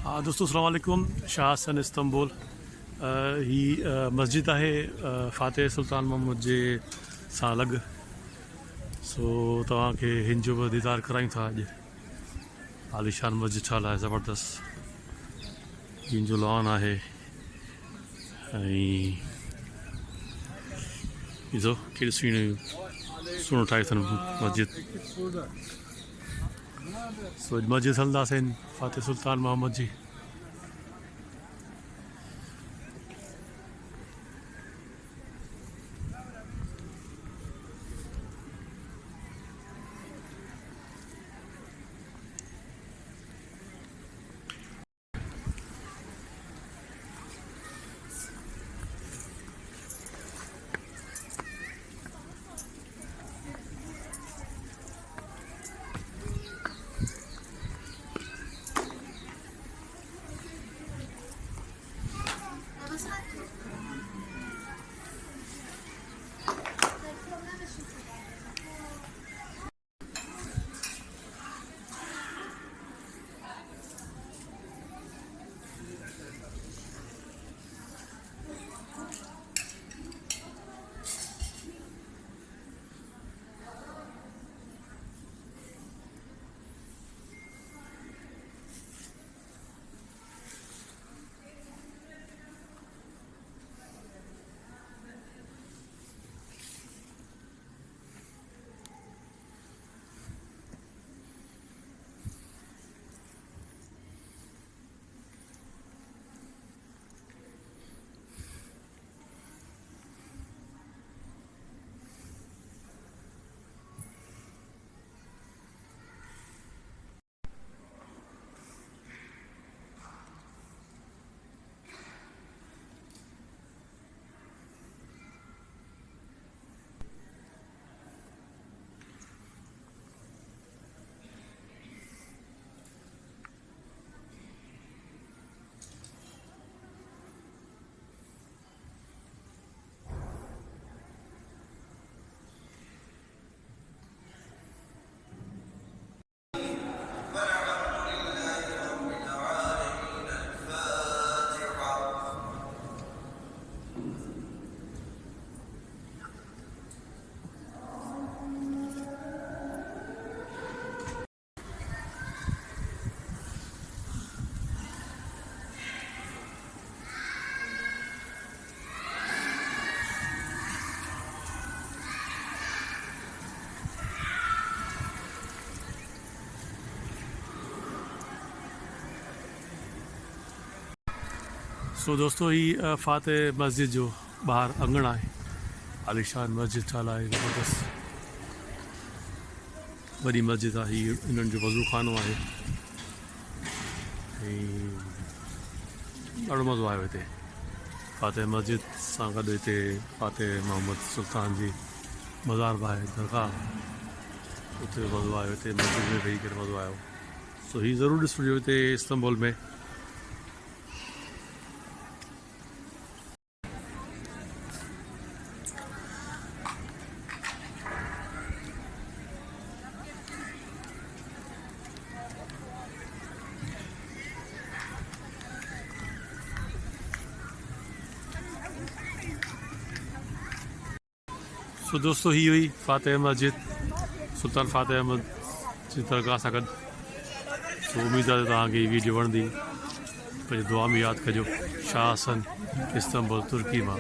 हाँ दोस्तों अस्सलाम वालेकुम। शाह हसन इस्तंबुल ही मस्जिद है फ़ातिह सुल्तान मोहम्मद जे सां अलॻि। सो तव्हांखे हिन जो बि दीदार करायूं था अॼु। आलीशान मस्जिद ठहियल आहे ज़बरदस्त। हिन जो लॉन आहे ऐं ॾिसो कहिड़ी सुहिणो ठाही अथनि मस्जिद। सो अॼु मस्जिद हलंदासीं फ़ातिह सुल्तान मोहम्मद जी। सो दोस्तों ही फ़ातिह मस्जिद जो ॿाहिरि अंगण आहे। आलीशान मस्जिद ठहियल आहे ज़बरदस्त। वॾी मस्जिद आहे। हीअ इन्हनि जो वज़ू खानो आहे ऐं ॾाढो मज़ो आयो हिते। फ़ातिह मस्जिद सां गॾु हिते फ़ातिह मोहम्मद सुल्तान जी मज़ार बि आहे, दरगाह। उते मज़ो आयो, हिते मस्जिद में वेही करे मज़ो आयो। सो हीअ ज़रूरु ॾिसिजो हिते इस्तंबुल में। सो दोस्तों ही हुई फ़ातिह मस्जिद, सुल्तान फ़ातिह अहमद जी दरगाह सां गॾु। सो उम्मीद आहे तव्हांखे हीअ वीडियो वणंदी। पंहिंजी दुआ में यादि कजो। शाह हसन इस्तंबुल तुर्की मां।